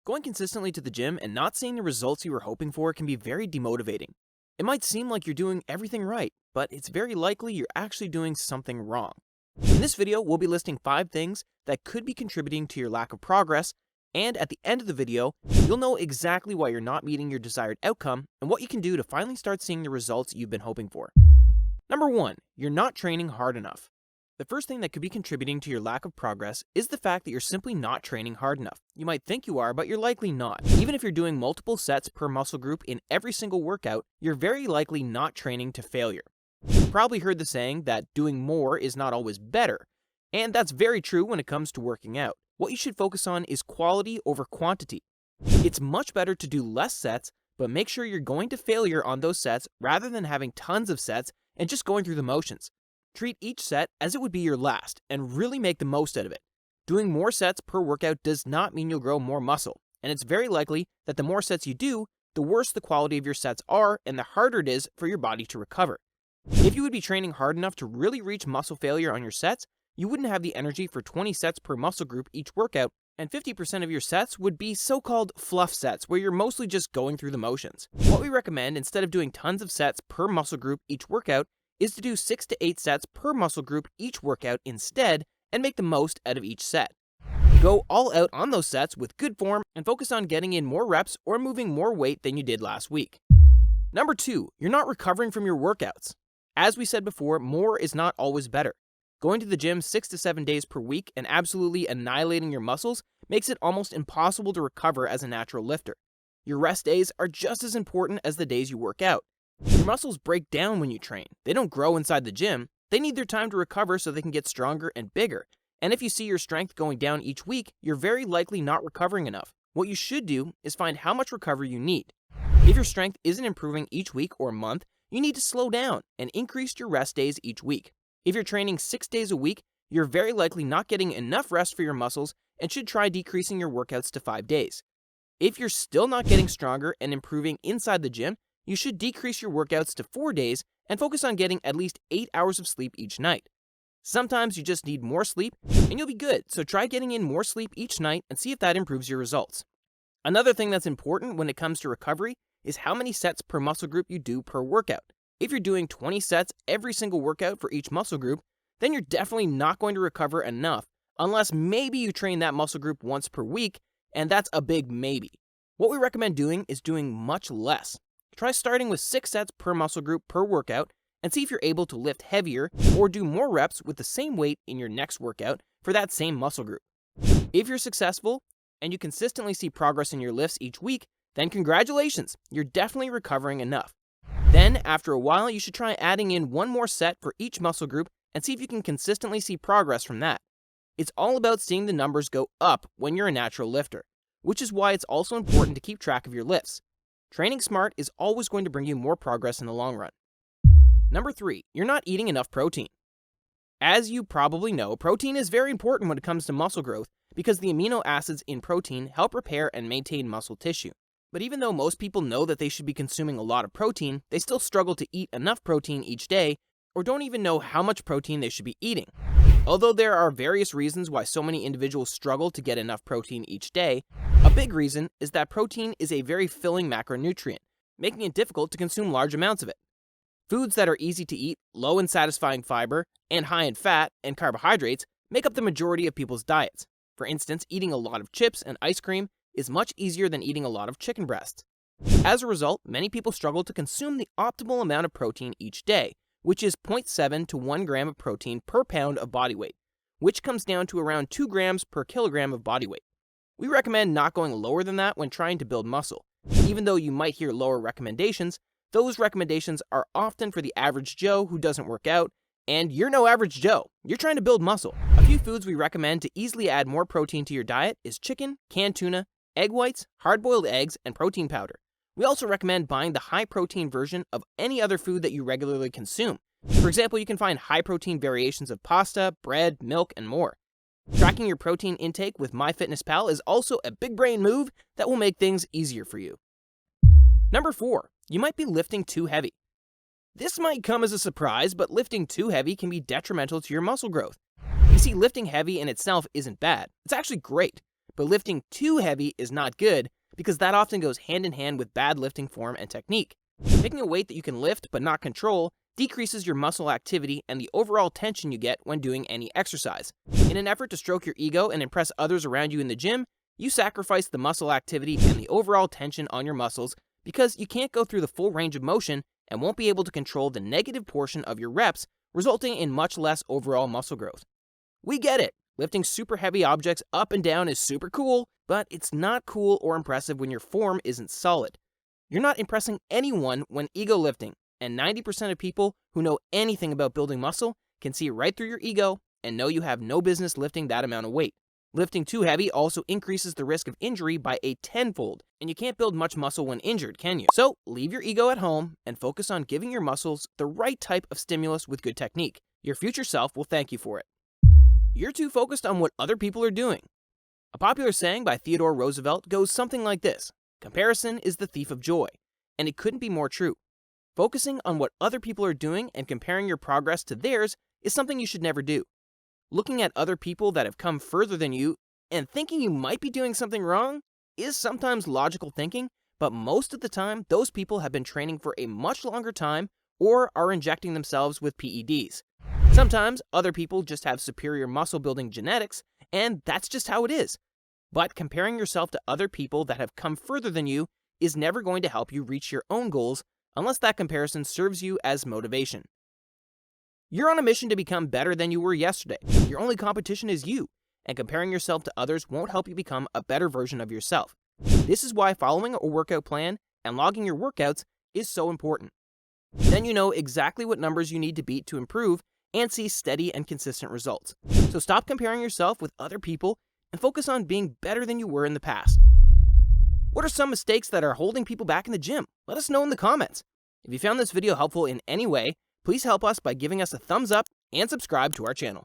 Going consistently to the gym and not seeing the results you were hoping for can be very demotivating. It might seem like you're doing everything right, but it's very likely you're actually doing something wrong. In this video, we'll be listing 5 things that could be contributing to your lack of progress, and at the end of the video, you'll know exactly why you're not meeting your desired outcome and what you can do to finally start seeing the results you've been hoping for. Number 1, you're not training hard enough. The first thing that could be contributing to your lack of progress is the fact that you're simply not training hard enough. You might think you are, but you're likely not. Even if you're doing multiple sets per muscle group in every single workout, you're very likely not training to failure. You've probably heard the saying that doing more is not always better, and that's very true when it comes to working out. What you should focus on is quality over quantity. It's much better to do less sets, but make sure you're going to failure on those sets rather than having tons of sets and just going through the motions. Treat each set as it would be your last and really make the most out of it. Doing more sets per workout does not mean you'll grow more muscle, and it's very likely that the more sets you do, the worse the quality of your sets are and the harder it is for your body to recover. If you would be training hard enough to really reach muscle failure on your sets, you wouldn't have the energy for 20 sets per muscle group each workout, and 50% of your sets would be so-called fluff sets where you're mostly just going through the motions. What we recommend instead of doing tons of sets per muscle group each workout is to do 6 to 8 sets per muscle group each workout instead and make the most out of each set. Go all out on those sets with good form and focus on getting in more reps or moving more weight than you did last week. Number 2, you're not recovering from your workouts. As we said before, more is not always better. Going to the gym 6 to 7 days per week and absolutely annihilating your muscles makes it almost impossible to recover as a natural lifter. Your rest days are just as important as the days you work out. Your muscles break down when you train. They don't grow inside the gym. They need their time to recover so they can get stronger and bigger. And if you see your strength going down each week, you're very likely not recovering enough. What you should do is find how much recovery you need. If your strength isn't improving each week or month, you need to slow down and increase your rest days each week. If you're training 6 days a week, you're very likely not getting enough rest for your muscles and should try decreasing your workouts to 5 days. If you're still not getting stronger and improving inside the gym, you should decrease your workouts to 4 days and focus on getting at least 8 hours of sleep each night. Sometimes you just need more sleep and you'll be good, so try getting in more sleep each night and see if that improves your results. Another thing that's important when it comes to recovery is how many sets per muscle group you do per workout. If you're doing 20 sets every single workout for each muscle group, then you're definitely not going to recover enough unless maybe you train that muscle group once per week, and that's a big maybe. What we recommend doing is doing much less. Try starting with 6 sets per muscle group per workout and see if you're able to lift heavier or do more reps with the same weight in your next workout for that same muscle group. If you're successful and you consistently see progress in your lifts each week, then congratulations, you're definitely recovering enough. Then, after a while, you should try adding in 1 more set for each muscle group and see if you can consistently see progress from that. It's all about seeing the numbers go up when you're a natural lifter, which is why it's also important to keep track of your lifts. Training smart is always going to bring you more progress in the long run. Number 3, you're not eating enough protein. As you probably know, protein is very important when it comes to muscle growth because the amino acids in protein help repair and maintain muscle tissue. But even though most people know that they should be consuming a lot of protein, they still struggle to eat enough protein each day or don't even know how much protein they should be eating. Although there are various reasons why so many individuals struggle to get enough protein each day, a big reason is that protein is a very filling macronutrient, making it difficult to consume large amounts of it. Foods that are easy to eat, low in satisfying fiber, and high in fat and carbohydrates make up the majority of people's diets. For instance, eating a lot of chips and ice cream is much easier than eating a lot of chicken breasts. As a result, many people struggle to consume the optimal amount of protein each day, which is 0.7 to 1 gram of protein per pound of body weight, which comes down to around 2 grams per kilogram of body weight. We recommend not going lower than that when trying to build muscle. Even though you might hear lower recommendations, those recommendations are often for the average Joe who doesn't work out, and you're no average Joe. You're trying to build muscle. A few foods we recommend to easily add more protein to your diet is chicken, canned tuna, egg whites, hard-boiled eggs, and protein powder. We also recommend buying the high-protein version of any other food that you regularly consume. For example, you can find high-protein variations of pasta, bread, milk, and more. Tracking your protein intake with MyFitnessPal is also a big brain move that will make things easier for you. Number 4, you might be lifting too heavy. This might come as a surprise, but lifting too heavy can be detrimental to your muscle growth. You see, lifting heavy in itself isn't bad. It's actually great. But lifting too heavy is not good because that often goes hand in hand with bad lifting form and technique. Picking a weight that you can lift but not control decreases your muscle activity and the overall tension you get when doing any exercise. In an effort to stroke your ego and impress others around you in the gym, you sacrifice the muscle activity and the overall tension on your muscles because you can't go through the full range of motion and won't be able to control the negative portion of your reps, resulting in much less overall muscle growth. We get it. Lifting super heavy objects up and down is super cool, but it's not cool or impressive when your form isn't solid. You're not impressing anyone when ego lifting, and 90% of people who know anything about building muscle can see right through your ego and know you have no business lifting that amount of weight. Lifting too heavy also increases the risk of injury by a tenfold, and you can't build much muscle when injured, can you? So leave your ego at home and focus on giving your muscles the right type of stimulus with good technique. Your future self will thank you for it. You're too focused on what other people are doing. A popular saying by Theodore Roosevelt goes something like this: comparison is the thief of joy, and it couldn't be more true. Focusing on what other people are doing and comparing your progress to theirs is something you should never do. Looking at other people that have come further than you and thinking you might be doing something wrong is sometimes logical thinking, but most of the time, those people have been training for a much longer time or are injecting themselves with PEDs. Sometimes other people just have superior muscle building genetics, and that's just how it is. But comparing yourself to other people that have come further than you is never going to help you reach your own goals unless that comparison serves you as motivation. You're on a mission to become better than you were yesterday. Your only competition is you, and comparing yourself to others won't help you become a better version of yourself. This is why following a workout plan and logging your workouts is so important. Then you know exactly what numbers you need to beat to improve and see steady and consistent results. So stop comparing yourself with other people and focus on being better than you were in the past. What are some mistakes that are holding people back in the gym? Let us know in the comments. If you found this video helpful in any way, please help us by giving us a thumbs up and subscribe to our channel.